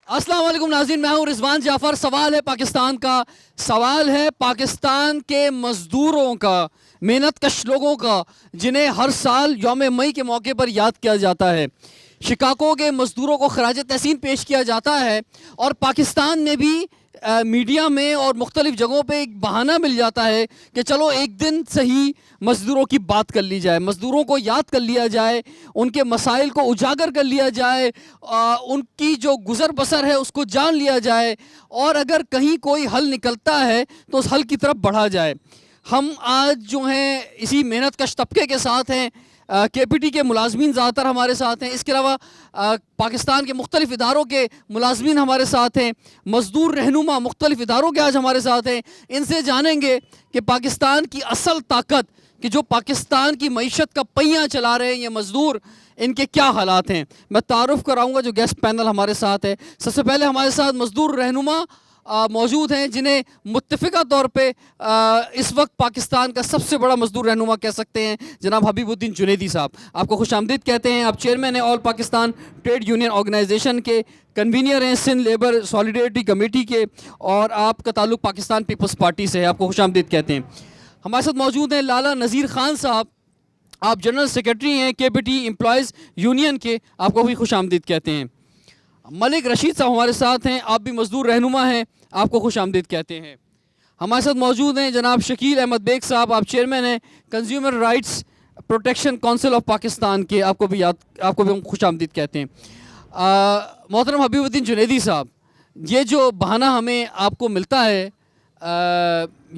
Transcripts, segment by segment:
अस्सलाम वालेकुम नाज़रीन, मैं हूँ रिजवान जाफ़र। सवाल है पाकिस्तान का, सवाल है पाकिस्तान के मज़दूरों का, मेहनत कश लोगों का, जिन्हें हर साल यौम मई के मौके पर याद किया जाता है। शिकागो के मज़दूरों को खराज तहसीन पेश किया जाता है और पाकिस्तान में भी मीडिया में और मुख्तलिफ़ जगहों पे एक बहाना मिल जाता है कि चलो एक दिन सही मज़दूरों की बात कर ली जाए, मज़दूरों को याद कर लिया जाए, उनके मसाइल को उजागर कर लिया जाए, उनकी जो गुज़र बसर है उसको जान लिया जाए, और अगर कहीं कोई हल निकलता है तो उस हल की तरफ बढ़ा जाए। हम आज जो हैं इसी मेहनत कश तबके के साथ हैं। KPT के मुलाजमीन ज़्यादातर हमारे साथ हैं, इसके अलावा पाकिस्तान के मुख्तलिफ़ इदारों के मुलाजमीन हमारे साथ हैं, मज़दूर रहनुमा मुख्तलिफ़ इदारों के आज हमारे साथ हैं। इनसे जानेंगे कि पाकिस्तान की असल ताकत, कि जो पाकिस्तान की मईशत का पहिया चला रहे हैं ये मज़दूर, इनके क्या हालात हैं। मैं तारुफ़ कराऊँगा जो गेस्ट पैनल हमारे साथ है। सबसे पहले हमारे साथ मज़दूर रहनुमा मौजूद हैं, जिन्हें मुत्तफ़िका तौर पे इस वक्त पाकिस्तान का सबसे बड़ा मज़दूर रहनुमा कह सकते हैं, जनाब हबीबुद्दीन जुनैदी साहब। आपको खुशामदीद कहते हैं। आप चेयरमैन हैं all Pakistan trade union organisation के, कन्वीनियर हैं सिंध लेबर सॉलिडेरिटी कमेटी के, और आपका ताल्लुक़ पाकिस्तान पीपल्स पार्टी से है। आपको खुशामदीद कहते हैं। हमारे साथ मौजूद हैं लाला नज़ीर ख़ान साहब, आप जनरल सेक्रेटरी हैं KPT एम्प्लॉयज़ यूनियन के। आपको भी खुशामदीद कहते हैं। मलिक रशीद साहब हमारे साथ हैं, आप भी मज़दूर रहनुमा हैं। आपको खुशामदीद कहते हैं। हमारे साथ मौजूद हैं जनाब शकील अहमद बेग साहब, आप चेयरमैन हैं consumer rights protection council of Pakistan के। आपको भी हम खुशामदीद कहते हैं। मोहतरम हबीबुद्दीन जुनैदी साहब, ये जो बहाना हमें आपको मिलता है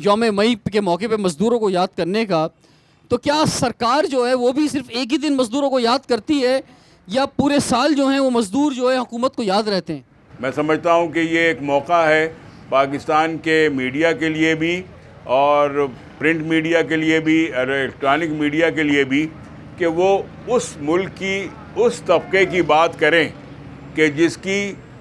यौम मई के मौके पे मज़दूरों को याद करने का, तो क्या सरकार जो है वो भी सिर्फ एक ही दिन मज़दूरों को याद करती है, या पूरे साल जो हैं वो मज़दूर जो है हुकूमत को याद रहते हैं? मैं समझता हूँ कि ये एक मौका है पाकिस्तान के मीडिया के लिए भी, और प्रिंट मीडिया के लिए भी, इलेक्ट्रॉनिक मीडिया के लिए भी, कि वो उस मुल्क की उस तबके की बात करें कि जिसकी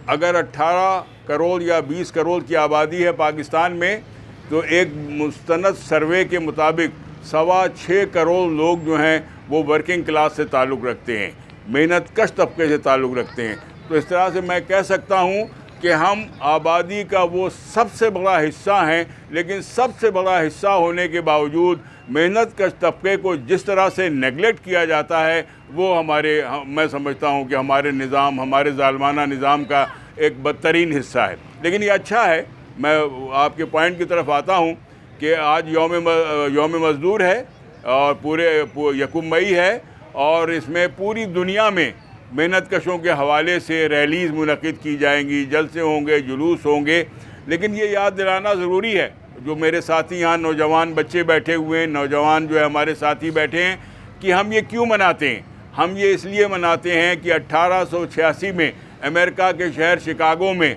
अगर 18 करोड़ या 20 करोड़ की आबादी है पाकिस्तान में, तो एक मुस्तनद सर्वे के मुताबिक 6.25 करोड़ लोग जो हैं वो वर्किंग क्लास से ताल्लुक़ रखते हैं, मेहनत कश तबके से ताल्लुक़ रखते हैं। तो इस तरह से मैं कह सकता हूँ कि हम आबादी का वो सबसे बड़ा हिस्सा हैं, लेकिन सबसे बड़ा हिस्सा होने के बावजूद मेहनत कश तबके को जिस तरह से नेगलेक्ट किया जाता है, वो मैं समझता हूँ कि हमारे निज़ाम, हमारे ज़ालिमाना निज़ाम का एक बदतरीन हिस्सा है। लेकिन ये अच्छा है। मैं आपके पॉइंट की तरफ आता हूँ कि आज यौम मज़दूर है और पूरे यकम मई है, और इसमें पूरी दुनिया में मेहनत कशों के हवाले से रैलीज़ मुनक़िद की जाएंगी, जलसे होंगे, जुलूस होंगे। लेकिन ये याद दिलाना ज़रूरी है, जो मेरे साथी यहाँ नौजवान बच्चे बैठे हुए हैं, नौजवान जो है हमारे साथी बैठे हैं, कि हम ये क्यों मनाते हैं। हम ये इसलिए मनाते हैं कि 1886 में अमेरिका के शहर शिकागो में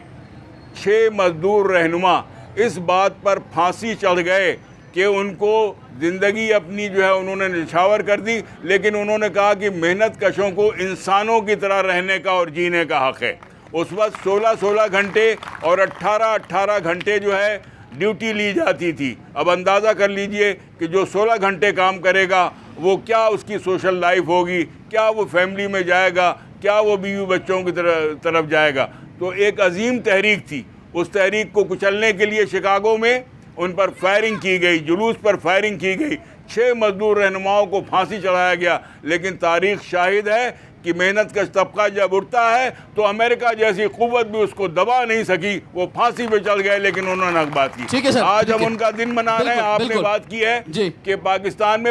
6 मज़दूर रहनुमा इस बात पर फांसी चढ़ गए कि उनको ज़िंदगी अपनी जो है उन्होंने निछावर कर दी, लेकिन उन्होंने कहा कि मेहनत कशों को इंसानों की तरह रहने का और जीने का हक़ है। उस वक्त 16-16 घंटे और 18-18 घंटे जो है ड्यूटी ली जाती थी। अब अंदाज़ा कर लीजिए कि जो 16 घंटे काम करेगा वो क्या उसकी सोशल लाइफ होगी, क्या वो फैमिली में जाएगा, क्या वो बीवी बच्चों की तरफ जाएगा। तो एक अजीम तहरीक थी। उस तहरीक को कुचलने के लिए शिकागो में उन पर फायरिंग की गई, जुलूस पर फायरिंग की गई, 6 मज़दूर रहनुमाओं को फांसी चढ़ाया गया। लेकिन तारीख़ शाहिद है कि मेहनत कश तबका जब उठता है तो अमेरिका जैसी क़ुव्वत भी उसको दबा नहीं सकी, वो फांसी पे चढ़ गए, लेकिन उन्होंने हक बात की। आज हम उनका दिन मना रहे हैं। आपने बात की है कि पाकिस्तान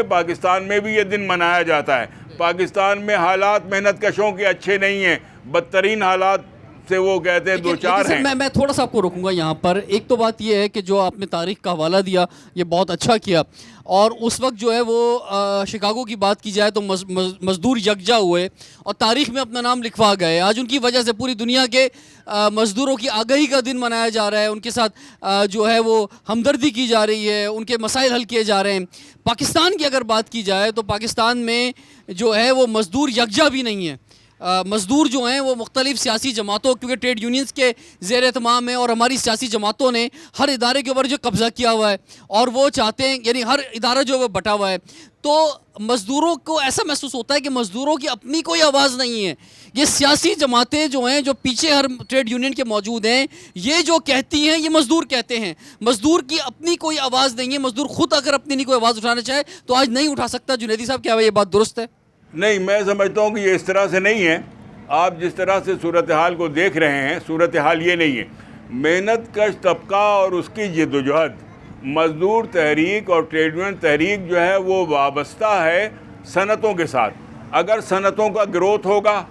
में भी ये दिन मनाया जाता है। पाकिस्तान में हालात मेहनत कशों के अच्छे नहीं हैं, बदतरीन हालात से वो कहते हैं दो चार हैं। मैं थोड़ा सा आपको रोकूंगा यहाँ पर। एक तो बात ये है कि जो आपने तारीख़ का हवाला दिया ये बहुत अच्छा किया, और उस वक्त जो है वो शिकागो की बात की जाए तो मज़दूर यकजा हुए और तारीख़ में अपना नाम लिखवा गए। आज उनकी वजह से पूरी दुनिया के मज़दूरों की आगाही का दिन मनाया जा रहा है, उनके साथ जो है वो हमदर्दी की जा रही है, उनके मसाइल हल किए जा रहे हैं। पाकिस्तान की अगर बात की जाए तो पाकिस्तान में जो है वो मज़दूर यकजा भी नहीं है। مزدور جو ہیں وہ مختلف سیاسی جماعتوں کیونکہ ٹریڈ یونینز کے زیر اہتمام ہیں اور ہماری سیاسی جماعتوں نے ہر ادارے کے اوپر جو قبضہ کیا ہوا ہے اور وہ چاہتے ہیں یعنی ہر ادارہ جو ہے وہ بٹا ہوا ہے تو مزدوروں کو ایسا محسوس ہوتا ہے کہ مزدوروں کی اپنی کوئی آواز نہیں ہے. یہ سیاسی جماعتیں جو ہیں جو پیچھے ہر ٹریڈ یونین کے موجود ہیں یہ جو کہتی ہیں یہ مزدور کہتے ہیں. مزدور کی اپنی کوئی آواز نہیں ہے. مزدور خود اگر اپنی نہیں کوئی آواز اٹھانا چاہے تو آج نہیں اٹھا سکتا. جنیدی صاحب کیا یہ بات درست ہے؟ نہیں، میں سمجھتا ہوں کہ یہ اس طرح سے نہیں ہے. آپ جس طرح سے صورتحال کو دیکھ رہے ہیں صورتحال یہ نہیں ہے. محنت کش طبقہ اور اس کی جدوجہد، مزدور تحریک اور ٹریڈ یونین تحریک جو ہے وہ وابستہ ہے صنعتوں کے ساتھ. اگر صنعتوں کا گروتھ ہوگا،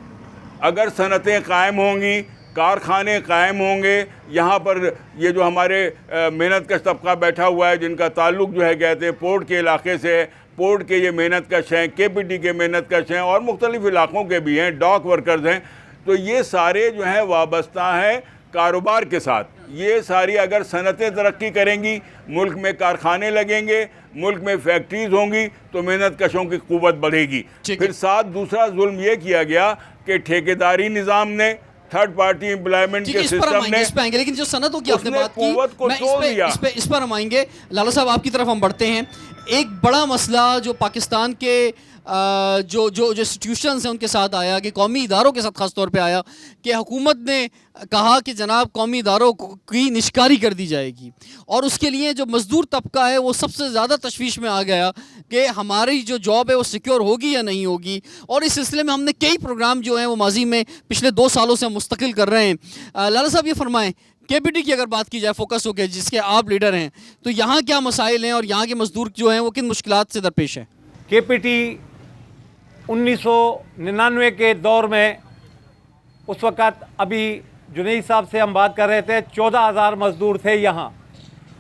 اگر صنعتیں قائم ہوں گی، کارخانے قائم ہوں گے، یہاں پر یہ جو ہمارے محنت کش طبقہ بیٹھا ہوا ہے جن کا تعلق جو ہے کہتے ہیں پورٹ کے علاقے سے، پورٹ کے یہ محنت کش ہیں، کے پی ٹی کے محنت کش ہیں اور مختلف علاقوں کے بھی ہیں، ڈاک ورکرز ہیں، تو یہ سارے جو ہیں وابستہ ہیں کاروبار کے ساتھ. یہ ساری اگر صنعتیں ترقی کریں گی، ملک میں کارخانے لگیں گے، ملک میں فیکٹریز ہوں گی تو محنت کشوں کی قوت بڑھے گی. پھر ساتھ دوسرا ظلم یہ کیا گیا کہ ٹھیکیداری نظام نے، تھرڈ پارٹی امپلائمنٹ کے سسٹم نے، لیکن جو صنعتوں کی آپ نے بات کی قوت کو توڑ دیا. اس پر ہم آئیں گے. لالا صاحب آپ کی طرف ہم بڑھتے ہیں. ایک بڑا مسئلہ جو پاکستان کے جو انسٹیٹیوشنز ہیں ان کے ساتھ آیا کہ قومی اداروں کے ساتھ خاص طور پہ آیا کہ حکومت نے کہا کہ جناب قومی اداروں کی نشکاری کر دی جائے گی اور اس کے لیے جو مزدور طبقہ ہے وہ سب سے زیادہ تشویش میں آ گیا کہ ہماری جو جاب ہے وہ سیکیور ہوگی یا نہیں ہوگی. اور اس سلسلے میں ہم نے کئی پروگرام جو ہیں وہ ماضی میں پچھلے 2 سالوں سے مستقل کر رہے ہیں. لالا صاحب یہ فرمائیں کے پی ٹی کی اگر بات کی جائے فوکس ہو کے جس کے آپ لیڈر ہیں تو یہاں کیا مسائل ہیں اور یہاں کے مزدور جو ہیں وہ کن مشکلات سے درپیش ہیں؟ کے پی ٹی 1999 کے دور میں اس وقت ابھی جنید صاحب سے ہم بات کر رہے تھے 14,000 مزدور تھے یہاں.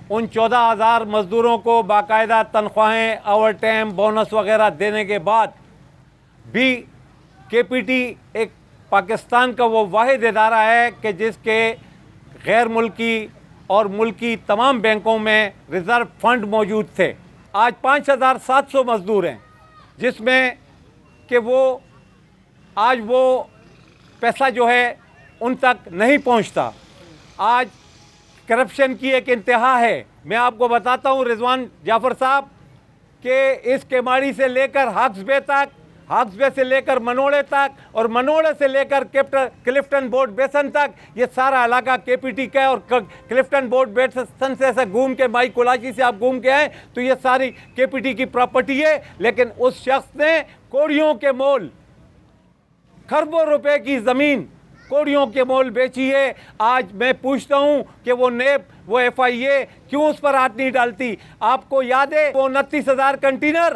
ان 14,000 مزدوروں کو باقاعدہ تنخواہیں، اوور ٹائم، بونس وغیرہ دینے کے بعد بھی کے پی ٹی ایک پاکستان کا وہ واحد ادارہ ہے کہ جس کے غیر ملکی اور ملکی تمام بینکوں میں ریزرو فنڈ موجود تھے. آج 5,700 مزدور ہیں جس میں کہ آج وہ پیسہ جو ہے ان تک نہیں پہنچتا. آج کرپشن کی ایک انتہا ہے. میں آپ کو بتاتا ہوں رضوان جعفر صاحب کہ اس کیماڑی سے لے کر ہاکس بے تک، ہاکس بے سے لے کر منوڑے تک اور منوڑے سے لے کر کلفٹن بورڈ بیسن تک یہ سارا علاقہ کے پی ٹی کا ہے. اور کلفٹن بورڈ بیسن سے ایسا گھوم کے مائی کولاچی سے آپ گھوم کے آئیں تو یہ ساری کے پی ٹی کی پراپرٹی ہے. لیکن اس شخص نے کوڑیوں کے مول، کھربوں روپے کی زمین کوڑیوں کے مول بیچی ہے. آج میں پوچھتا ہوں کہ وہ نیب، وہ ایف آئی اے کیوں اس پر ہاتھ نہیں ڈالتی؟ آپ کو یاد ہے وہ 29,000 کنٹینر،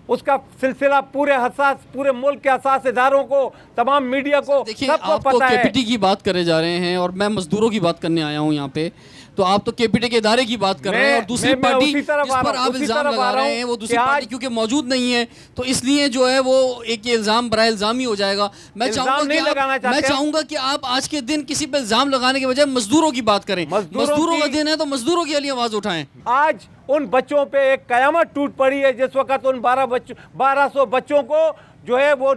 اس کا سلسلہ پورے ملک کے حساس اداروں کو، تمام میڈیا کو، سب کو پتہ ہے. کے پی ٹی کی بات کرے جا رہے ہیں اور میں مزدوروں کی بات کرنے آیا ہوں یہاں پہ، تو آپ تو کے پی ٹی کے ادارے کی بات کر رہے ہیں اور دوسری پارٹی جس پر آپ الزام لگا رہے ہیں وہ دوسری پارٹی کیونکہ موجود نہیں ہے تو اس لیے جو ہے وہ ایک الزام برائے الزام ہی ہو جائے گا. میں چاہوں گا کہ آپ آج کے دن کسی پہ الزام لگانے کے بجائے مزدوروں کی بات کریں. مزدوروں کا دن ہے تو مزدوروں کے لیے آواز اٹھائیں. آج ان بچوں پہ ایک قیامت ٹوٹ پڑی ہے جس وقت ان 1200 بچوں کو جو ہے وہ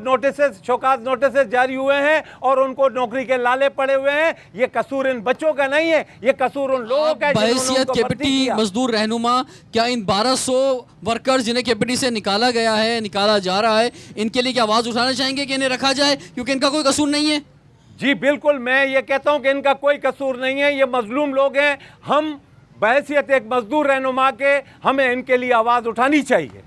شوکاز نوٹسز جاری ہوئے ہیں اور ان کو نوکری کے لالے پڑے ہوئے ہیں. یہ قصور ان بچوں کا نہیں ہے، یہ قصور ان لوگوں کا ہے. بحیثیت کے پی ٹی مزدور رہنما کیا ان 1200 ورکرز جنہیں کے پی ٹی سے نکالا گیا ہے، نکالا جا رہا ہے، ان کے لیے کیا آواز اٹھانا چاہیں گے کہ انہیں رکھا جائے کیونکہ ان کا کوئی قصور نہیں ہے؟ جی بالکل، میں یہ کہتا ہوں کہ ان کا کوئی قصور نہیں ہے. یہ مظلوم لوگ ہیں. ہم بحیثیت ایک مزدور رہنما کے ہمیں ان کے لیے آواز اٹھانی چاہیے.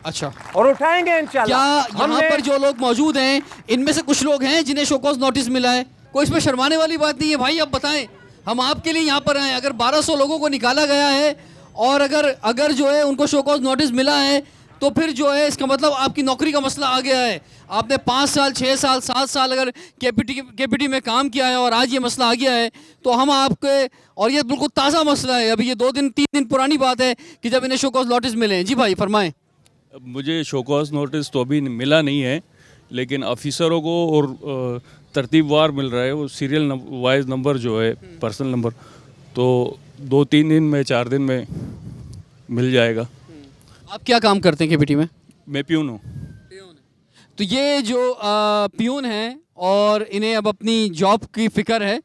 اچھا، اور اٹھائیں گے انشاءاللہ. کیا یہاں پر جو لوگ موجود ہیں ان میں سے کچھ لوگ ہیں جنہیں شوکاز نوٹس ملا ہے؟ کوئی اس میں شرمانے والی بات نہیں ہے بھائی. اب بتائیں، ہم آپ کے لیے یہاں پر آئے. اگر 1200 لوگوں کو نکالا گیا ہے اور اگر جو ہے ان کو شوکاز نوٹس ملا ہے تو پھر جو ہے اس کا مطلب آپ کی نوکری کا مسئلہ آ گیا ہے. آپ نے 5 سال 6 سال 7 سال اگر کے پی ٹی میں کام کیا ہے اور آج یہ مسئلہ آ گیا ہے تو ہم آپ کے، اور یہ بالکل تازہ مسئلہ ہے، ابھی یہ 2 دن 3 دن پرانی بات ہے کہ جب انہیں شوکاز نوٹس ملے ہیں. جی بھائی فرمائیں. مجھے شوکاز نوٹس تو ابھی ملا نہیں ہے لیکن آفیسروں کو اور ترتیب وار مل رہا ہے، وہ سیریل وائز نمبر جو ہے پرسنل نمبر، تو 2-3 دن میں 4 دن میں مل جائے گا. آپ کیا کام کرتے ہیں کے پی ٹی میں؟ میں پیون ہوں. تو یہ جو پیون ہیں اور انہیں اب اپنی جاب کی فکر ہے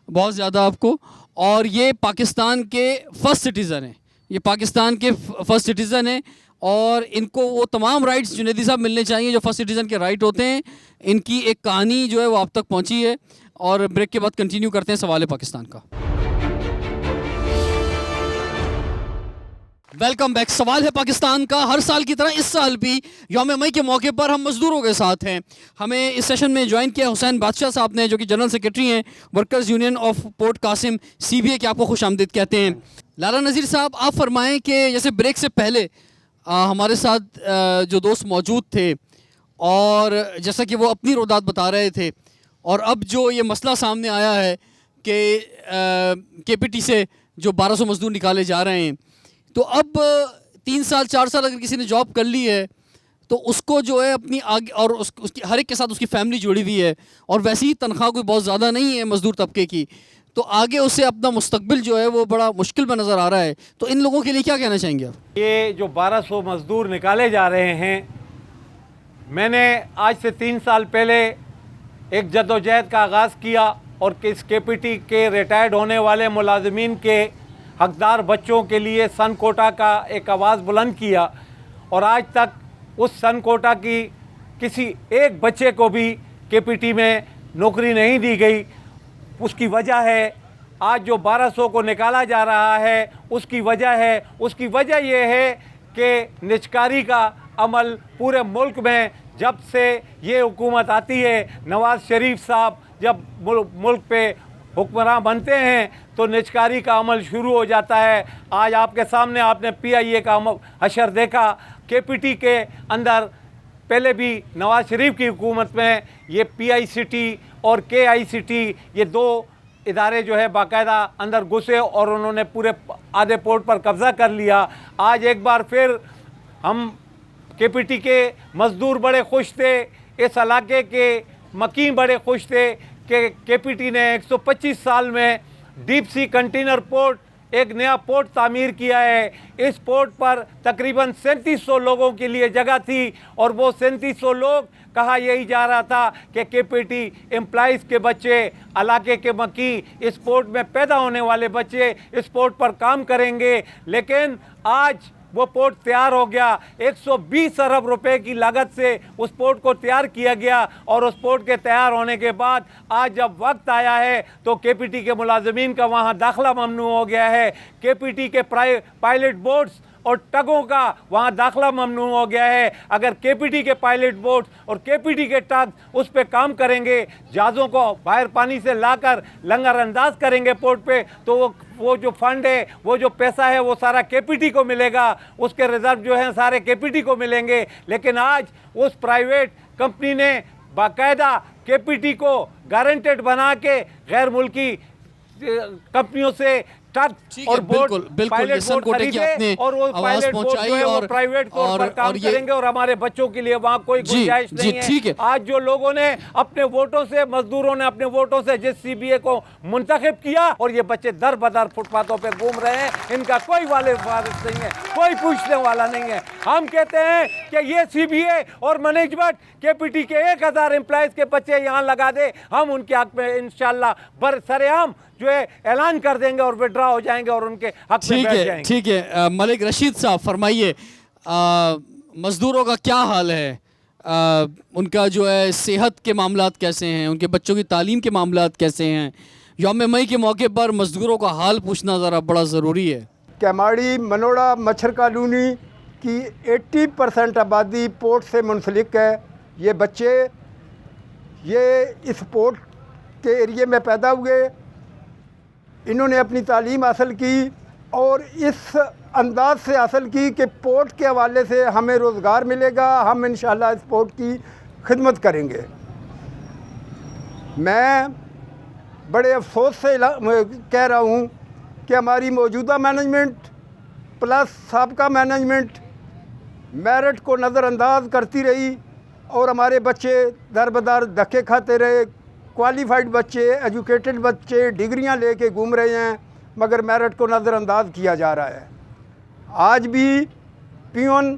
بہت زیادہ آپ کو، اور یہ پاکستان کے فرسٹ سٹیزن ہیں، یہ پاکستان کے فرسٹ سٹیزن ہیں، اور ان کو وہ تمام رائٹس جنیدی صاحب ملنے چاہیے جو فرسٹ سٹیزن کے رائٹ ہوتے ہیں۔ ان کی ایک کہانی جو ہے وہ آپ تک پہنچی ہے، اور بریک کے بعد کنٹینیو کرتے ہیں سوال پاکستان کا۔ ویلکم بیک، سوال ہے پاکستان کا۔ ہر سال کی طرح اس سال بھی یوم مئی کے موقع پر ہم مزدوروں کے ساتھ ہیں۔ ہمیں اس سیشن میں جوائن کیا حسین بادشاہ صاحب نے، جو کہ جنرل سیکرٹری ہیں workers union of port Qasim CBA کے، آپ کو خوش آمدید کہتے ہیں۔ لالا نذیر صاحب، آپ فرمائیں کہ جیسے بریک سے پہلے ہمارے ساتھ جو دوست موجود تھے، اور جیسا کہ وہ اپنی رودات بتا رہے تھے، اور اب جو یہ مسئلہ سامنے آیا ہے کہ KPT سے جو 1200 مزدور نکالے جا رہے ہیں، تو اب 3 سال 4 سال اگر کسی نے جاب کر لی ہے تو اس کو جو ہے اپنی آگے، اور اس کی ہر ایک کے ساتھ اس کی فیملی جڑی ہوئی ہے، اور ویسے ہی تنخواہ کوئی بہت زیادہ نہیں ہے مزدور طبقے کی، تو آگے اسے اپنا مستقبل جو ہے وہ بڑا مشکل میں نظر آ رہا ہے۔ تو ان لوگوں کے لیے کیا کہنا چاہیں گے آپ؟ یہ جو 1200 مزدور نکالے جا رہے ہیں، میں نے آج سے 3 سال پہلے ایک جدوجہد کا آغاز کیا، اور اس KPT کے ریٹائرڈ ہونے والے ملازمین کے حقدار بچوں کے لیے سن کوٹا کا ایک آواز بلند کیا، اور آج تک اس سن کوٹا کی کسی ایک بچے کو بھی KPT میں نوکری نہیں دی گئی۔ اس کی وجہ ہے آج جو 1200 کو نکالا جا رہا ہے، اس کی وجہ یہ ہے کہ نجکاری کا عمل پورے ملک میں جب سے یہ حکومت آتی ہے، نواز شریف صاحب جب ملک پہ حکمراں بنتے ہیں تو نجکاری کا عمل شروع ہو جاتا ہے۔ آج آپ کے سامنے آپ نے PIA کا حشر دیکھا۔ KPT کے اندر پہلے بھی نواز شریف کی حکومت میں یہ PICT اور KICT، یہ 2 ادارے جو ہے باقاعدہ اندر گھسے، اور انہوں نے پورے آدھے پورٹ پر قبضہ کر لیا۔ آج ایک بار پھر ہم KPT کے مزدور بڑے خوش تھے، اس علاقے کے مکین بڑے خوش تھے کہ KPT نے 125 سال میں ڈیپ سی کنٹینر پورٹ، ایک نیا پورٹ تعمیر کیا ہے۔ اس پورٹ پر تقریباً 3700 لوگوں کے لیے جگہ تھی، اور وہ 3700 لوگ، کہا یہی جا رہا تھا کہ KPT امپلائیز کے بچے، علاقے کے مکین، اس پورٹ میں پیدا ہونے والے بچے اس پورٹ پر کام کریں گے، لیکن آج وہ پورٹ تیار ہو گیا۔ 120 ارب روپے کی لاگت سے اس پورٹ کو تیار کیا گیا، اور اس پورٹ کے تیار ہونے کے بعد آج جب وقت آیا ہے تو KPT کے ملازمین کا وہاں داخلہ ممنوع ہو گیا ہے۔ KPT کے پائلٹ بوٹس اور ٹگوں کا وہاں داخلہ ممنوع ہو گیا ہے۔ اگر KPT کے پائلٹ بوٹ اور KPT کے ٹگ اس پہ کام کریں گے، جہازوں کو باہر پانی سے لا کر لنگر انداز کریں گے پورٹ پہ، تو وہ جو فنڈ ہے، وہ جو پیسہ ہے، وہ سارا KPT کو ملے گا، اس کے ریزرو جو ہیں سارے KPT کو ملیں گے۔ لیکن آج اس پرائیویٹ کمپنی نے باقاعدہ KPT کو گارنٹیڈ بنا کے غیر ملکی کمپنیوں سے ٹرک اور بوٹ، پائلٹ بوٹ خریدے، اور وہ پائلٹ بوٹ جو ہے وہ پرائیویٹ طور پر کام کریں گے، اور ہمارے بچوں کے لیے وہاں کوئی گنجائش نہیں ہے۔ آج جو لوگوں نے اپنے ووٹوں سے، مزدوروں نے اپنے ووٹوں سے جس CBA کو منتخب کیا، اور یہ بچے در بدر فٹ پاتھوں پہ گھوم رہے ہیں، ان کا کوئی والد وارث نہیں ہے، کوئی پوچھنے والا نہیں ہے۔ ہم کہتے ہیں کہ یہ CBA اور مینجمنٹ KPT کے 1000 امپلائیز کے بچے یہاں لگا دے، ہم ان کے حق میں انشاءاللہ برسرعام جو ہے اعلان کر دیں گے اور وڈرا ہو جائیں گے اور ان کے حق میں بیٹھ جائیں گے۔ ٹھیک ہے، ملک رشید صاحب فرمائیے، مزدوروں کا کیا حال ہے؟ ان کا جو ہے صحت کے معاملات کیسے ہیں؟ ان کے بچوں کی تعلیم کے معاملات کیسے ہیں؟ یوم مئی کے موقع پر مزدوروں کا حال پوچھنا ذرا بڑا ضروری ہے۔ کیماڑی منوڑا مچھر کالونی کی 80% آبادی پورٹ سے منسلک ہے۔ یہ بچے یہ اس پورٹ کے ایریے میں پیدا ہوئے، انہوں نے اپنی تعلیم حاصل کی اور اس انداز سے حاصل کی کہ پورٹ کے حوالے سے ہمیں روزگار ملے گا، ہم انشاءاللہ اس پورٹ کی خدمت کریں گے۔ میں بڑے افسوس سے کہہ رہا ہوں کہ ہماری موجودہ مینجمنٹ پلس سابقہ مینجمنٹ میرٹ کو نظر انداز کرتی رہی اور ہمارے بچے در بدر دھکے کھاتے رہے۔ کوالیفائڈ بچے، ایجوکیٹڈ بچے ڈگریاں لے کے گھوم رہے ہیں، مگر میرٹ کو نظر انداز کیا جا رہا ہے۔ آج بھی پیون،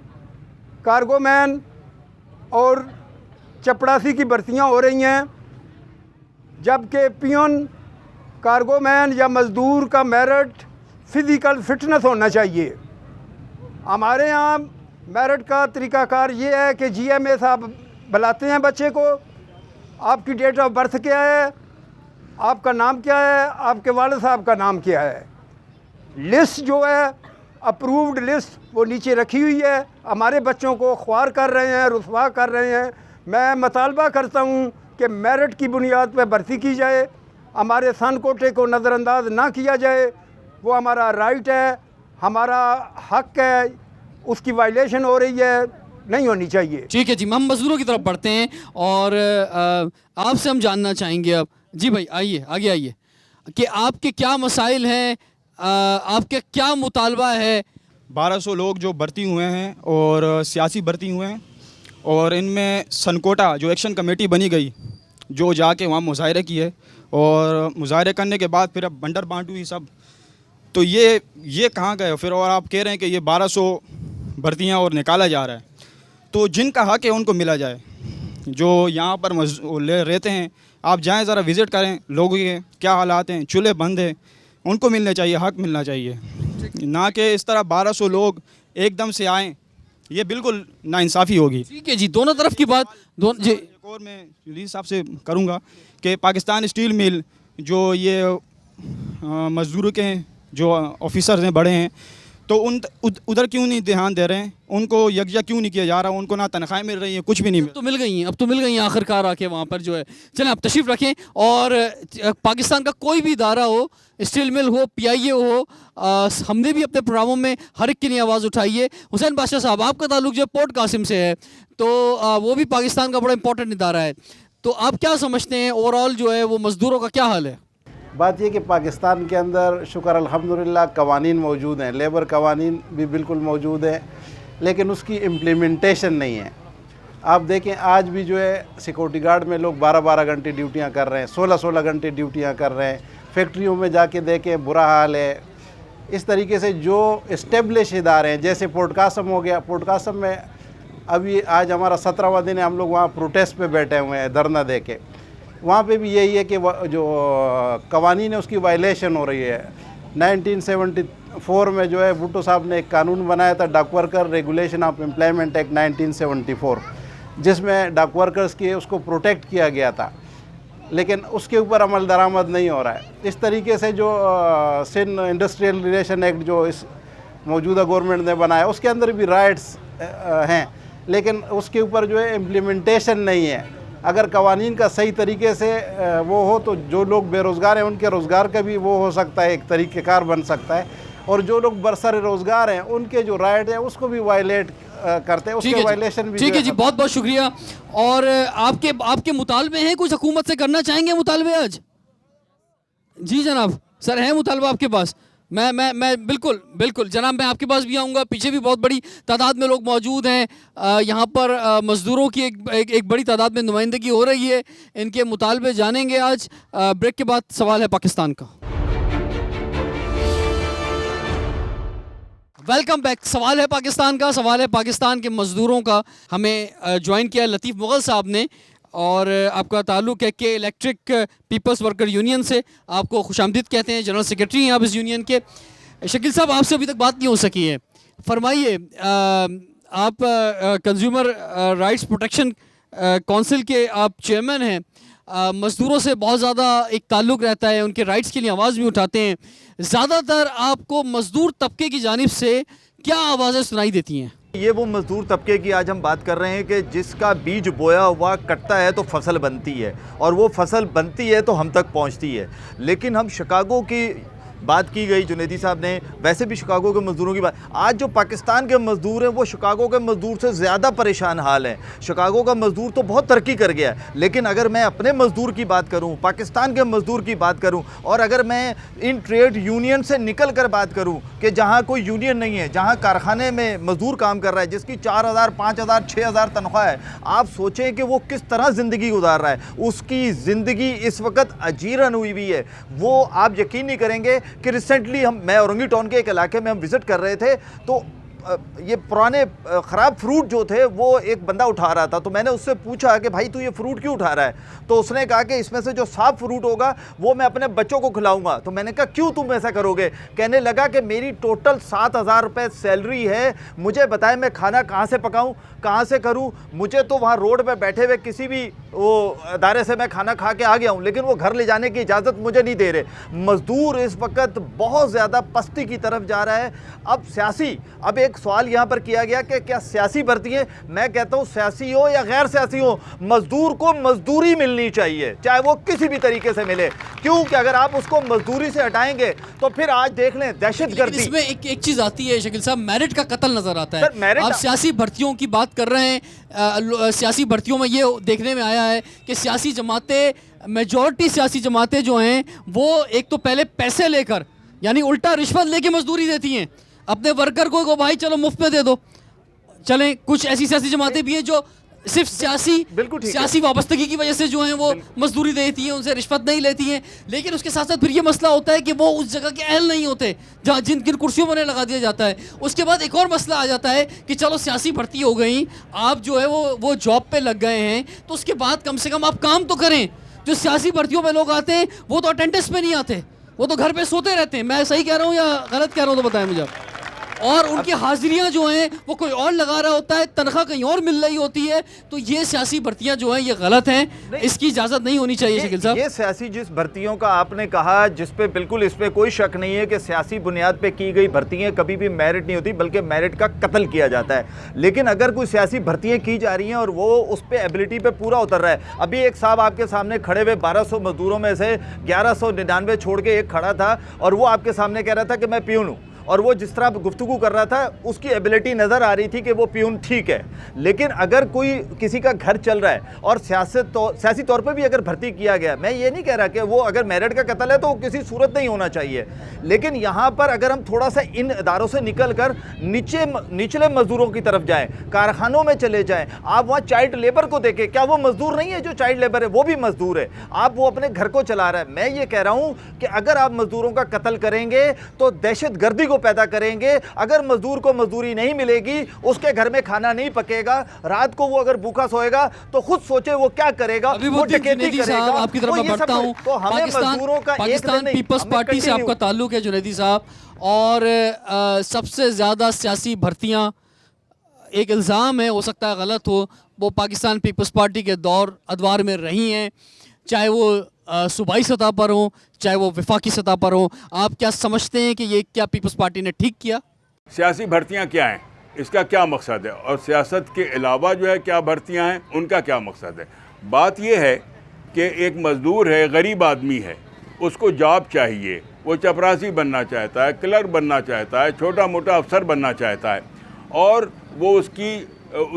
کارگو مین اور چپڑاسی کی بھرتیاں ہو رہی ہیں، जबकि पियन, कार्गोमैन या मज़दूर का मेरिट फ़िज़िकल फ़िटनेस होना चाहिए। हमारे यहाँ मेरिट का तरीक़ाकार ये है कि GMA साहब बुलाते हैं बच्चे को, आपकी डेट ऑफ बर्थ क्या है, आपका नाम क्या है, आपके वालिद साहब का नाम क्या है। लिस्ट जो है अप्रूव्ड लिस्ट वो नीचे रखी हुई है। हमारे बच्चों को ख्वार कर रहे हैं, रुसवा कर रहे हैं। मैं मुतालबा करता हूँ कि मेरिट की बुनियाद पर भर्ती की जाए, हमारे सन कोटे को नज़रअंदाज ना किया जाए। वो हमारा राइट है, हमारा हक है, उसकी वायलेशन हो रही है, नहीं होनी चाहिए। ठीक है जी, हम मजदूरों की तरफ बढ़ते हैं और आपसे हम जानना चाहेंगे अब। जी भाई आइए, आगे आइए कि आपके क्या मसाइल हैं, आपके क्या मुतालबा है। 1200 लोग जो भर्ती हुए हैं और सियासी भर्ती हुए हैं, और इनमें सनकोटा जो एक्शन कमेटी बनी गई, जो जाके वहाँ मुजाहरे किए और मुजाहरे करने के बाद फिर अब बंडर बांट हुई सब, तो ये कहाँ गए फिर? और आप कह रहे हैं कि ये 1200 भर्तियाँ और निकाला जा रहा है, तो जिनका हक है उनको मिला जाए। जो यहाँ पर रहते हैं, आप जाएं ज़रा विज़िट करें, लोगों के क्या हालात हैं, चूल्हे बंद हैं, उनको मिलने चाहिए, हक मिलना चाहिए, ना कि इस तरह 1200 लोग एकदम से आएँ, ये बिल्कुल नाइंसाफ़ी होगी। ठीक है जी, दोनों तरफ की बात जी। एक और मैं जुलीस साहब से करूँगा कि पाकिस्तान स्टील मिल जो ये मज़दूरों के जो ऑफिसर हैं, बड़े हैं, तो उधर क्यों नहीं ध्यान दे रहे हैं? उनको यकजा क्यों नहीं किया जा रहा? उनको ना तनख्वाहें मिल रही हैं, कुछ भी नहीं तो मिल गई हैं, अब तो मिल गई हैं आखिरकार आके वहाँ पर जो है। चलें आप तशरीफ़ रखें। और पाकिस्तान का कोई भी इदारा हो, स्टील मिल हो, PIA हो, हमने भी अपने प्रोग्रामों में हर एक के लिए आवाज़ उठाई है। हुसैन बादशाह साहब, आपका ताल्लुक जो पोर्ट कासिम से है, तो वो भी पाकिस्तान का बड़ा इंपॉर्टेंट इदारा है, तो आप क्या समझते हैं ओवरऑल जो है वो मज़दूरों का क्या हाल है? बात ये कि पाकिस्तान के अंदर शुक्र अल्हम्दुलिल्लाह कवानीन मौजूद हैं, लेबर कवानीन भी बिल्कुल मौजूद है, लेकिन उसकी इम्प्लीमेंटेशन नहीं है। आप देखें आज भी जो है सिक्योरिटी गार्ड में लोग 12-12 घंटे ड्यूटियां कर रहे हैं, 16-16 घंटे ड्यूटियां कर रहे हैं। फैक्ट्रियों में जाके देखें बुरा हाल है। इस तरीके से जो इस्टेब्लिश इदारे हैं, जैसे पोर्ट कासम हो गया, पोर्ट कासम में अभी आज हमारा 17वां दिन है, हम लोग वहाँ प्रोटेस्ट पे बैठे हुए हैं, धरना दे के। वहाँ पे भी यही है कि जो कवानीन है उसकी वायलेशन हो रही है। 1974 में जो है भुट्टो साहब ने एक कानून बनाया था, dock worker regulation of employment act 1974, जिसमें डॉक वर्कर्स की उसको प्रोटेक्ट किया गया था, लेकिन उसके ऊपर अमल दरामद नहीं हो रहा है। इस तरीके से जो सिंध इंडस्ट्रियल रिलेशन एक्ट जो इस मौजूदा गवर्नमेंट ने बनाया, उसके अंदर भी राइट्स हैं, लेकिन उसके ऊपर जो है इम्प्लीमेंटेशन नहीं है। अगर कवानीन का सही तरीके से वो हो तो जो लोग बेरोज़गार हैं उनके रोज़गार का भी वो हो सकता है, एक तरीक़ेकार बन सकता है, और जो लोग बरसर रोज़गार हैं उनके जो राइट है उसको भी वायलेट करते हैं, उसके वायलेशन भी। ठीक है जी, बहुत बहुत शुक्रिया। और आपके मुतालबे हैं, कुछ हुकूमत से करना चाहेंगे मुतालबे आज? जी जनाब, सर है मुतालबा आपके पास? मैं बिल्कुल जनाब, मैं आपके पास भी आऊँगा। पीछे भी बहुत बड़ी तादाद में लोग मौजूद हैं। यहाँ पर मज़दूरों की एक बड़ी तादाद में नुमाइंदगी हो रही है। इनके मुतालबे जानेंगे आज। ब्रेक के बाद सवाल है पाकिस्तान का। Welcome back. सवाल है पाकिस्तान का, सवाल है पाकिस्तान के मज़दूरों का। हमें ज्वाइन किया लतीफ़ मुग़ल साहब ने, और आपका ताल्लुक़ है कि इलेक्ट्रिक पीपल्स वर्कर यूनियन से। आपको खुशामदीद कहते हैं, जनरल सेक्रेटरी हैं आप इस यूनियन के। शकील साहब, आपसे अभी तक बात नहीं हो सकी है, फरमाइए, आप कंज्यूमर राइट्स प्रोटेक्शन काउंसिल के आप चेयरमैन हैं। मज़दूरों से बहुत ज़्यादा एक ताल्लुक़ रहता है, उनके राइट्स के लिए आवाज़ भी उठाते हैं। ज़्यादातर आपको मज़दूर तबके की जानिब से क्या आवाज़ें सुनाई देती हैं? ये वो मज़दूर तबके की आज हम बात कर रहे हैं कि जिसका बीज बोया हुआ कटता है तो फसल बनती है, और वो फसल बनती है तो हम तक पहुंचती है। लेकिन हम शिकागो की बात की गई जुनैदी साहब ने, वैसे भी शिकागो के मज़दूरों की बात। आज जो पाकिस्तान के मज़दूर हैं वो शिकागो के मज़दूर से ज़्यादा परेशान हाल हैं। शिकागो का मज़दूर तो बहुत तरक्की कर गया है, लेकिन अगर मैं अपने मज़दूर की बात करूं, पाकिस्तान के मज़दूर की बात करूं, और अगर मैं इन ट्रेड यूनियन से निकल कर बात करूं कि जहां कोई यूनियन नहीं है, जहां कारखाने में मज़दूर काम कर रहा है जिसकी 4000, 5000, 6000 तनख्वाह है, आप सोचें कि वो किस तरह ज़िंदगी गुजार रहा है। उसकी ज़िंदगी इस वक्त अजीरन हुई हुई है। वो आप यकीन नहीं करेंगे कि रिसेंटली मैं औरंगी टाउन के एक इलाके में हम विज़िट कर रहे थे, तो یہ پرانے خراب فروٹ جو تھے وہ ایک بندہ اٹھا رہا تھا، تو میں نے اس سے پوچھا کہ بھائی تو یہ فروٹ کیوں اٹھا رہا ہے؟ تو اس نے کہا کہ اس میں سے جو صاف فروٹ ہوگا وہ میں اپنے بچوں کو کھلاؤں گا۔ تو میں نے کہا کیوں تم ایسا کرو گے؟ کہنے لگا کہ میری ٹوٹل 7,000 روپے سیلری ہے، مجھے بتائیں میں کھانا کہاں سے پکاؤں، کہاں سے کروں؟ مجھے تو وہاں روڈ پہ بیٹھے ہوئے کسی بھی وہ ادارے سے میں کھانا کھا کے آ گیا ہوں، لیکن وہ گھر لے جانے کی اجازت مجھے نہیں دے رہے۔ مزدور اس وقت بہت زیادہ پستی کی طرف جا رہا ہے۔ اب ایک سوال یہاں پر کیا گیا کہ کیا سیاسی بھرتی ہیں؟ میں کہتا ہوں سیاسی ہو یا غیر سیاسی ہو، مزدور کو مزدوری ملنی چاہیے، چاہے وہ کسی بھی طریقے سے ملے، کیونکہ اگر آپ اس کو مزدوری سے ہٹائیں گے تو پھر آج دیکھ لیں دہشت گردی۔ اس میں ایک چیز آتی ہے شکیل صاحب، میرٹ کا قتل نظر آتا ہے۔ میرٹ آپ سیاسی بھرتیوں کی بات کر رہے ہیں، سیاسی بھرتیوں میں یہ دیکھنے میں آیا ہے کہ سیاسی جماعتیں، میجورٹی سیاسی جماعتیں جو ہیں وہ ایک تو پہلے پیسے لے کر، یعنی الٹا رشوت لے کے مزدوری دیتی ہیں اپنے ورکر کو بھائی چلو مفت میں دے دو۔ چلیں کچھ ایسی سیاسی جماعتیں بھی ہیں جو صرف سیاسی وابستگی کی وجہ سے جو ہیں وہ مزدوری دیتی ہیں، ان سے رشوت نہیں لیتی ہیں، لیکن اس کے ساتھ ساتھ پھر یہ مسئلہ ہوتا ہے کہ وہ اس جگہ کے اہل نہیں ہوتے جہاں جن کرسیوں پر لگا دیا جاتا ہے۔ اس کے بعد ایک اور مسئلہ آ جاتا ہے کہ چلو سیاسی بھرتی ہو گئی، آپ جو ہے وہ جاب پہ لگ گئے ہیں، تو اس کے بعد کم سے کم آپ کام تو کریں۔ جو سیاسی بھرتیوں پہ لوگ آتے ہیں وہ تو اٹینڈنس پہ نہیں آتے، وہ تو گھر پہ سوتے رہتے ہیں۔ میں صحیح کہہ رہا ہوں یا غلط کہہ رہا ہوں تو بتائیں مجھے۔ اور ان کی حاضریاں جو ہیں وہ کوئی اور لگا رہا ہوتا ہے، تنخواہ کہیں اور مل رہی ہوتی ہے۔ تو یہ سیاسی بھرتیاں جو ہیں یہ غلط ہیں، اس کی اجازت نہیں ہونی چاہیے شکیل صاحب۔ یہ سیاسی جس بھرتیوں کا آپ نے کہا، جس پہ بالکل اس پہ کوئی شک نہیں ہے کہ سیاسی بنیاد پہ کی گئی بھرتیاں کبھی بھی میرٹ نہیں ہوتی، بلکہ میرٹ کا قتل کیا جاتا ہے۔ لیکن اگر کوئی سیاسی بھرتیاں کی جا رہی ہیں اور وہ اس پہ ایبلٹی پہ پورا اتر رہا ہے، ابھی ایک صاحب آپ کے سامنے کھڑے ہوئے 1200 مزدوروں میں سے 1199 چھوڑ کے ایک کھڑا تھا اور وہ آپ کے سامنے کہہ رہا تھا کہ میں پیون ہوں، اور وہ جس طرح گفتگو کر رہا تھا اس کی ایبلٹی نظر آ رہی تھی کہ وہ پیون ٹھیک ہے۔ لیکن اگر کوئی کسی کا گھر چل رہا ہے اور سیاسی طور پہ بھی اگر بھرتی کیا گیا، میں یہ نہیں کہہ رہا کہ وہ اگر میرٹ کا قتل ہے تو کسی صورت نہیں ہونا چاہیے، لیکن یہاں پر اگر ہم تھوڑا سا ان اداروں سے نکل کر نچلے مزدوروں کی طرف جائیں، کارخانوں میں چلے جائیں، آپ وہاں چائلڈ لیبر کو دیکھیں، کیا وہ مزدور نہیں ہے؟ جو چائلڈ لیبر ہے وہ بھی مزدور ہے، آپ وہ اپنے گھر کو چلا رہا ہے۔ میں یہ کہہ رہا ہوں کہ اگر آپ مزدوروں کا قتل کریں گے تو دہشت گردی کو پیدا کریں گے۔ اگر مزدور کو مزدوری نہیں ملے گی، اس کے گھر میں کھانا نہیں پکے گا، رات کو وہ اگر بھوکا سوئے گا تو خود سوچے وہ کیا کرے گا، وہ ڈکیتی کرے گا۔ آپ کی طرف میں بڑھتا ہوں۔ پاکستان پیپلز پارٹی سے آپ کا تعلق ہے جنیدی صاحب، اور سب سے زیادہ سیاسی بھرتیاں، ایک الزام ہے، ہو سکتا ہے غلط ہو، وہ پاکستان پیپلز پارٹی کے دور ادوار میں رہی ہیں، چاہے وہ صوبائی سطح پر ہوں چاہے وہ وفاقی سطح پر ہوں۔ آپ کیا سمجھتے ہیں کہ یہ کیا پیپلز پارٹی نے ٹھیک کیا؟ سیاسی بھرتیاں کیا ہیں، اس کا کیا مقصد ہے، اور سیاست کے علاوہ جو ہے کیا بھرتیاں ہیں، ان کا کیا مقصد ہے؟ بات یہ ہے کہ ایک مزدور ہے، غریب آدمی ہے، اس کو جاب چاہیے، وہ چپراسی بننا چاہتا ہے، کلرک بننا چاہتا ہے، چھوٹا موٹا افسر بننا چاہتا ہے، اور وہ اس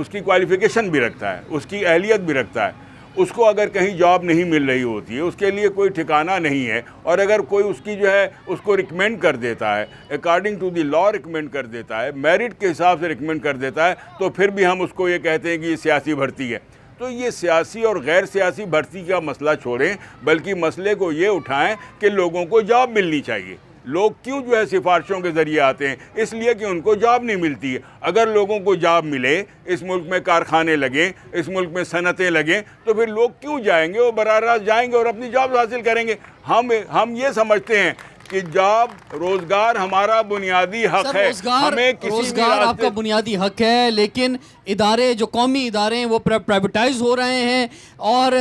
کی کوالیفیکیشن بھی رکھتا ہے، اس کی اہلیت بھی رکھتا ہے۔ اس کو اگر کہیں جاب نہیں مل رہی ہوتی ہے، اس کے لیے کوئی ٹھکانہ نہیں ہے، اور اگر کوئی اس کی جو ہے اس کو ریکمینڈ کر دیتا ہے، according to the law recommend کر دیتا ہے، میرٹ کے حساب سے ریکمینڈ کر دیتا ہے، تو پھر بھی ہم اس کو یہ کہتے ہیں کہ یہ سیاسی بھرتی ہے۔ تو یہ سیاسی اور غیر سیاسی بھرتی کا مسئلہ چھوڑیں، بلکہ مسئلے کو یہ اٹھائیں کہ لوگوں کو جاب ملنی چاہیے۔ لوگ کیوں جو ہے سفارشوں کے ذریعے آتے ہیں؟ اس لیے کہ ان کو جاب نہیں ملتی ہے۔ اگر لوگوں کو جاب ملے، اس ملک میں کارخانے لگیں، اس ملک میں صنعتیں لگیں، تو پھر لوگ کیوں جائیں گے؟ وہ براہ راست جائیں گے اور اپنی جاب حاصل کریں گے۔ ہم یہ سمجھتے ہیں کہ جاب، روزگار ہمارا بنیادی حق ہے۔ روزگار آپ کا بنیادی حق ہے، لیکن ادارے، جو قومی ادارے ہیں وہ پرائیویٹائز ہو رہے ہیں، اور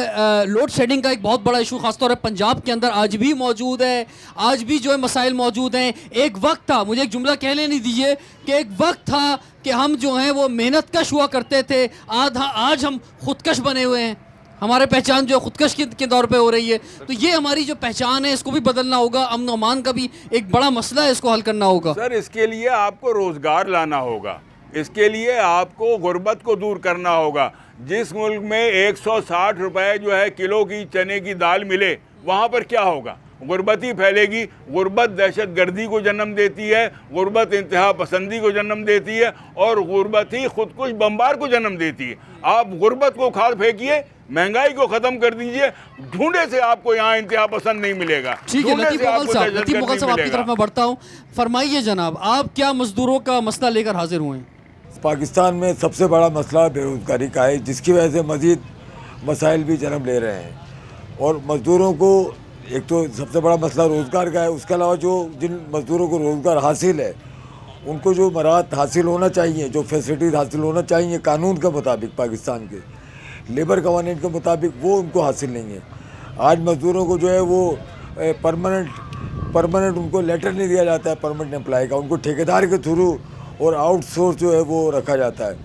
لوڈ شیڈنگ کا ایک بہت بڑا ایشو خاص طور پر پنجاب کے اندر آج بھی موجود ہے۔ آج بھی جو ہے مسائل موجود ہیں۔ ایک وقت تھا، مجھے ایک جملہ کہہ لینے دیجیے، کہ ایک وقت تھا کہ ہم جو ہیں وہ محنت کش ہوا کرتے تھے، آج ہم خودکش بنے ہوئے ہیں۔ ہمارے پہچان جو خودکش کے دور پہ ہو رہی ہے۔ تو یہ ہماری جو پہچان ہے اس کو بھی بدلنا ہوگا۔ امن و امان کا بھی ایک بڑا مسئلہ ہے، اس کو حل کرنا ہوگا۔ سر اس کے لیے آپ کو روزگار لانا ہوگا، اس کے لیے آپ کو غربت کو دور کرنا ہوگا۔ جس ملک میں 160 روپے جو ہے کلو کی چنے کی دال ملے، وہاں پر کیا ہوگا؟ غربت ہی پھیلے گی۔ غربت دہشت گردی کو جنم دیتی ہے، غربت انتہا پسندی کو جنم دیتی ہے، اور غربت ہی خودکش بمبار کو جنم دیتی ہے۔ آپ غربت کو کھال پھینکیے، महंगाई को ख़त्म कर दीजिए, ढूंढे से आपको यहाँ इंतहा पसंद नहीं मिलेगा। ठीक है, ढूंढे लतीफ़ से आपको मुग़ल साहब, दहशतगर्द लतीफ़ मुग़ल नहीं साहब आपकी मिलेगा। तरफ मैं बढ़ता हूँ। फरमाइए जनाब, आप क्या मज़दूरों का मसला लेकर हाजिर हुए हैं? पाकिस्तान में सबसे बड़ा मसला बेरोज़गारी का है, जिसकी वजह से मज़ीद मसाइल भी जन्म ले रहे हैं। और मज़दूरों को एक तो सबसे बड़ा मसला रोज़गार का है, उसके अलावा जो जिन मज़दूरों को रोज़गार हासिल है उनको जो मराहत हासिल होना चाहिए, जो फैसिलिटीज़ हासिल होना चाहिए कानून के मुताबिक, पाकिस्तान के लेबर कवानीन के मुताबिक, वो उनको हासिल नहीं है। आज मज़दूरों को जो है वो परमानेंट उनको लेटर नहीं दिया जाता है परमानेंट एम्प्लॉय का, उनको ठेकेदार के थ्रू और आउटसोर्स जो है वो रखा जाता है।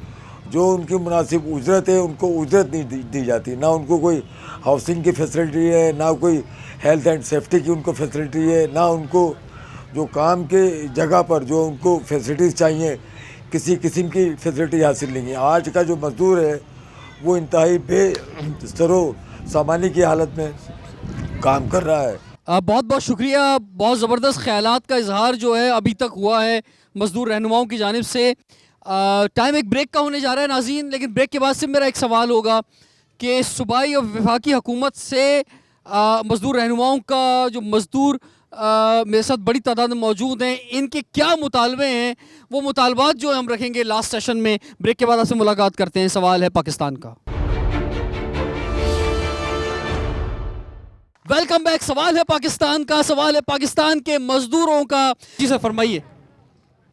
जो उनकी मुनासिब उजरत है उनको उजरत नहीं दी जाती, ना उनको कोई हाउसिंग की फैसिलिटी है, ना कोई हेल्थ एंड सेफ्टी की उनको फैसिलिटी है, ना उनको जो काम के जगह पर जो उनको फैसिलिटीज़ चाहिए किसी किस्म की फैसिलिटी हासिल नहीं है। आज का जो मज़दूर है वो इंतहाई बेसरो सामानी की हालत में काम कर रहा है। बहुत बहुत शुक्रिया। बहुत ज़बरदस्त ख़यालात का इजहार जो है अभी तक हुआ है मज़दूर रहनुमाओं की जानिब से। टाइम एक ब्रेक का होने जा रहा है नाज़रीन, लेकिन ब्रेक के बाद से मेरा एक सवाल होगा कि सूबाई और वफाकी हुकूमत से मज़दूर रहनुमाओं का जो मज़दूर मेरे साथ बड़ी तादाद में मौजूद हैं, इनके क्या मुतालबे हैं, वो मुतालबात जो हम रखेंगे लास्ट सेशन में। ब्रेक के बाद आपसे मुलाकात करते हैं। सवाल है पाकिस्तान का। Welcome back. सवाल है पाकिस्तान का, सवाल है पाकिस्तान के मज़दूरों का। जी सर फरमाइए।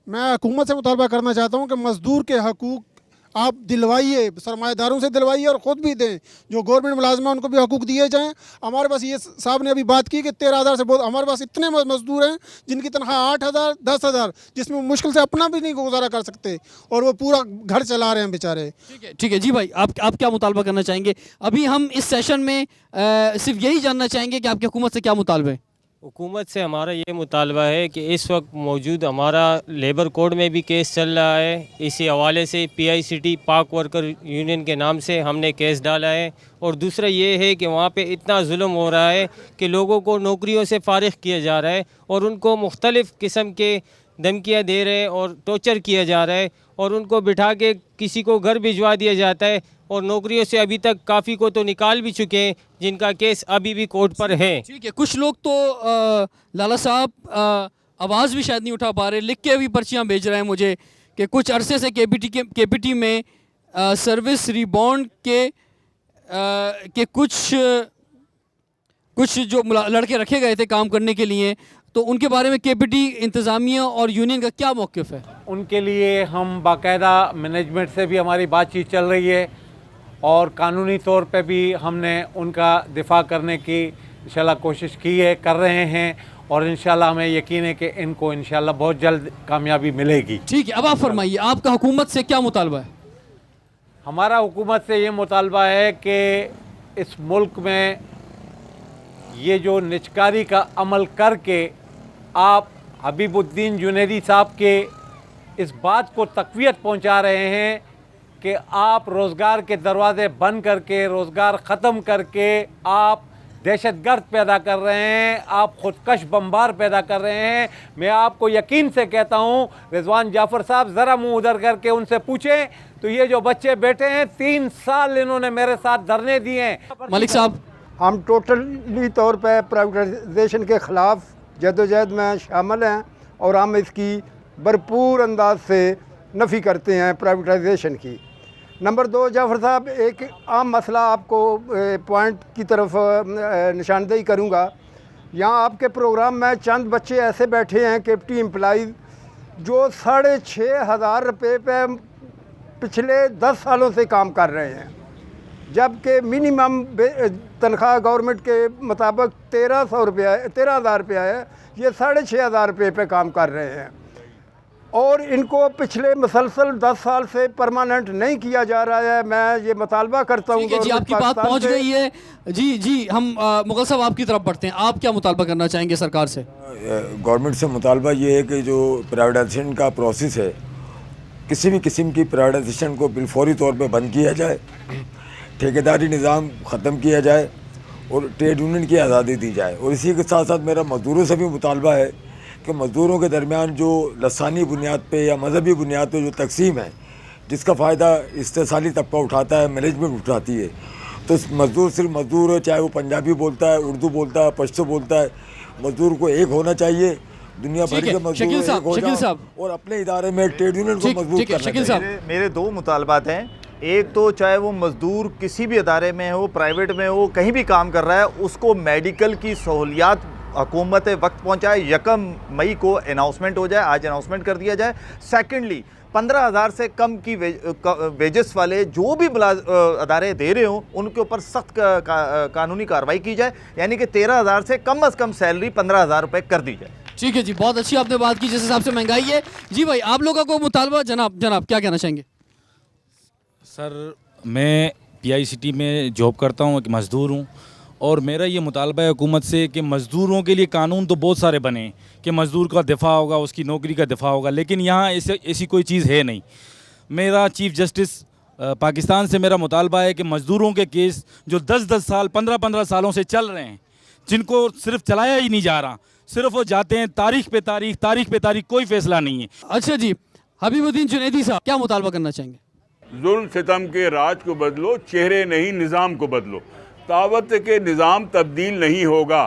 मैं हुकूमत से मुतालबा करना चाहता हूँ कि मज़दूर के हकूक़ आप दिलवाइए, सरमाएदारों से दिलवाइए और ख़ुद भी दें। जो गवर्नमेंट मुलाजिम हैं उनको भी हकूक़ दिए जाएँ। हमारे पास ये साहब ने अभी बात की कि 13,000 से बहुत, हमारे पास इतने मज़दूर हैं जिनकी तनख्वाह 8,000 10,000, जिसमें मुश्किल से अपना भी नहीं गुजारा कर सकते और वो पूरा घर चला रहे हैं बेचारे। ठीक है जी भाई, आप क्या मुतालबा करना चाहेंगे? अभी हम इस सेशन में सिर्फ यही जानना चाहेंगे कि आपकी हुकूमत से क्या मुतालबे हैं। हुकूमत से हमारा ये मुतालबा है कि इस वक्त मौजूद हमारा लेबर कोड में भी केस चल रहा है। इसी हवाले से PICT पाक वर्कर यूनियन के नाम से हमने केस डाला है। और दूसरा ये है कि वहाँ पे इतना जुल्म हो रहा है कि लोगों को नौकरियों से फारिग किया जा रहा है और उनको मुख्तलिफ़ किस्म के धमकियाँ दे रहे हैं और टॉर्चर किया जा रहा है और उनको बिठा के किसी को घर भिजवा दिया जाता है और नौकरियों से अभी तक काफ़ी को तो निकाल भी चुके हैं जिनका केस अभी भी कोर्ट पर है। ठीक है, कुछ लोग तो लाला साहब आवाज़ भी शायद नहीं उठा पा रहे, लिख के भी पर्चियाँ भेज रहे हैं मुझे कि कुछ अरसे से KPT में सर्विस रिबॉन्ड के कुछ जो लड़के रखे गए थे काम करने के लिए, तो उनके बारे में KPT इंतज़ामिया और यूनियन का क्या मौक़िफ़ है? उनके लिए हम बाकायदा मैनेजमेंट से भी हमारी बातचीत चल रही है और कानूनी तौर पे भी हमने उनका दिफा करने की इंशाल्लाह कोशिश की है, कर रहे हैं और इंशाल्लाह हमें यकीन है कि इनको इंशाल्लाह बहुत जल्द कामयाबी मिलेगी। ठीक है, अब आप फरमाइए, आपका हुकूमत से क्या मुतालबा है? हमारा हुकूमत से ये मुतालबा है कि इस मुल्क में ये जो निचकारी का अमल करके आप हबीबुद्दीन जुनैदी साहब के इस बात को तक़वियत पहुंचा रहे हैं कि आप रोज़गार के दरवाज़े बंद करके, रोज़गार ख़त्म करके आप दहशतगर्द पैदा कर रहे हैं, आप ख़ुदकश बम्बार पैदा कर रहे हैं। मैं आपको यकीन से कहता हूँ, रिजवान जाफ़र साहब ज़रा मुँह उधर करके उनसे पूछें तो ये जो बच्चे बैठे हैं 3 साल इन्होंने मेरे साथ धरने दिए हैं। मलिक साहब, हम टोटली तौर पर प्राइवेटाइजेशन के ख़िलाफ़ जदोजहद में शामिल हैं और हम इसकी भरपूर अंदाज से नफ़ी करते हैं प्राइवेटाइजेशन की। नंबर 2, जाफ़र साहब, एक आम मसला आपको पॉइंट की तरफ निशानदेही करूँगा। यहाँ आपके प्रोग्राम में चंद बच्चे ऐसे बैठे हैं KPT एम्प्लॉइज़ जो 6,500 रुपये पे पिछले 10 सालों से काम कर रहे हैं, जबकि मिनिमम तनख्वाह गवर्नमेंट के मुताबिक 13,000 रुपया है। ये 6,500 रुपये पे काम कर रहे हैं और इनको पिछले मुसलसल 10 साल से परमानेंट नहीं किया जा रहा है। मैं ये मुतालबा करता हूँ। जी, आपकी बात पहुँच गई है। जी हम मुग़ल साहब आपकी तरफ बढ़ते हैं। आप क्या मुतालबा करना चाहेंगे सरकार से? गवर्नमेंट से मुतालबा ये है कि जो प्राइवेटाइजेशन का प्रोसेस है, किसी भी किस्म की प्राइवेटाइजेशन को बिलफौरी तौर पे बंद किया जाए, ठेकेदारी निज़ाम ख़त्म किया जाए और ट्रेड यूनियन की आज़ादी दी जाए। और इसी के साथ साथ मेरा मज़दूरों से भी मुतालबा है कि मज़दूरों के दरमियान जो लसानी बुनियाद पे या मजहबी बुनियाद पे जो तकसीम है, जिसका फ़ायदा इस्तेसाली तबका उठाता है, मैनेजमेंट उठाती है, तो मज़दूर सिर्फ मज़दूर है, चाहे वो पंजाबी बोलता है, उर्दू बोलता है, पश्तो बोलता है, मज़दूर को एक होना चाहिए। दुनिया भर के मज़दूर एक हो जाओ और अपने इदारे में ट्रेड यूनियन को मजबूत करना चाहिए। मेरे दो मुतालबात हैं। एक तो चाहे वो मज़दूर किसी भी अदारे में हो, प्राइवेट में हो, कहीं भी काम कर रहा है, उसको मेडिकल की सहूलियात हुकूमत वक्त पहुँचाए। 1 मई को अनाउंसमेंट हो जाए, आज अनाउंसमेंट कर दिया जाए। सेकेंडली 15,000 से कम की वेजेस वाले जो भी अदारे दे रहे हों उनके ऊपर सख्त कानूनी कार्रवाई की जाए, यानी कि 13,000 से कम सैलरी 15,000 रुपये कर दी जाए। ठीक है जी, बहुत अच्छी आपने बात की जिस हिसाब से महंगाई है। जी भाई, आप लोगों का मुतालबा, जनाब क्या कहना चाहेंगे? सर, मैं PICT में जॉब करता हूँ, एक मज़दूर हूँ, और मेरा ये मुतालबा है हुकूमत से कि मज़दूरों के लिए कानून तो बहुत सारे बने हैं कि मज़दूर का दिफा होगा, उसकी नौकरी का दिफा होगा, लेकिन यहाँ ऐसी कोई चीज़ है नहीं। मेरा चीफ़ जस्टिस पाकिस्तान से मेरा मुतालबा है कि मज़दूरों के केस जो 10-10 साल 15-15 सालों से चल रहे हैं, जिनको सिर्फ चलाया ही नहीं जा रहा, सिर्फ वो जाते हैं तारीख पे तारीख, कोई फ़ैसला नहीं है। अच्छा जी, हबीबुद्दीन जुनैदी साहब क्या मुतालबा करना चाहेंगे? जुल्म सितम के राज को बदलो, चेहरे नहीं निज़ाम को बदलो। तावत के निज़ाम तब्दील नहीं होगा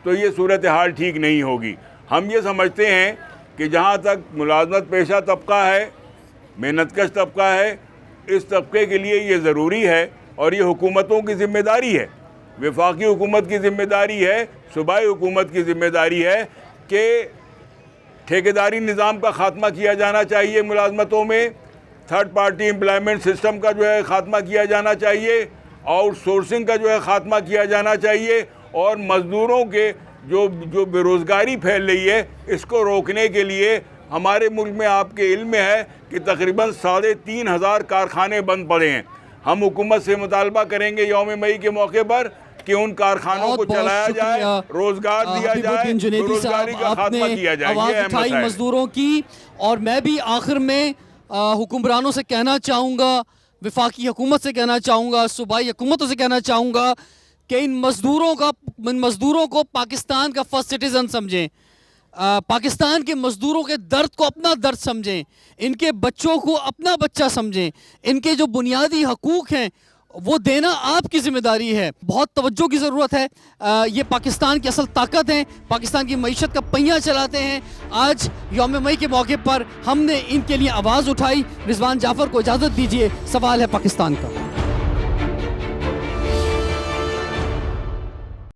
तो ये सूरत हाल ठीक नहीं होगी। हम ये समझते हैं कि जहाँ तक मुलाजमत पेशा तबका है, मेहनतकश तबका है, इस तबके के लिए ये ज़रूरी है और ये हुकूमतों की ज़िम्मेदारी है, वफाकी हुकूमत की ज़िम्मेदारी है, सूबाई हुकूमत की ज़िम्मेदारी है कि ठेकेदारी निज़ाम का ख़ात्मा किया जाना चाहिए, मुलाजमतों में थर्ड पार्टी एम्प्लॉयमेंट सिस्टम का जो है ख़ात्मा किया जाना चाहिए, आउटसोर्सिंग का जो है ख़ात्मा किया जाना चाहिए, और मज़दूरों के जो बेरोज़गारी फैल रही है इसको रोकने के लिए हमारे मुल्क में आपके इल्म में है कि तकरीबन 3,500 कारखाने बंद पड़े हैं। हम हुकूमत से मुतालबा करेंगे यौम मई के मौके पर कि उन कारखानों को चलाया जाए, रोज़गार दिया जाए, बेरोज़गारी का ख़ात्मा किया जाए। आवाज़ उठाई मज़दूरों की, और मैं भी आखिर में हुक्मरानों से कहना चाहूँगा, वफाकी हुकूमत से कहना चाहूँगा, सूबाई हुकूमतों से कहना चाहूँगा कि इन मज़दूरों को पाकिस्तान का फर्स्ट सिटीज़न समझें, पाकिस्तान के मज़दूरों के दर्द को अपना दर्द समझें, इनके बच्चों को अपना बच्चा समझें, इनके जो बुनियादी हकूक़ हैं वो देना आपकी ज़िम्मेदारी है। बहुत तवज्जो की ज़रूरत है। ये पाकिस्तान की असल ताकत है, पाकिस्तान की मईशत का पहिया चलाते हैं। आज यौम मई के मौके पर हमने इनके लिए आवाज़ उठाई। रिजवान जाफ़र को इजाज़त दीजिए, सवाल है पाकिस्तान का।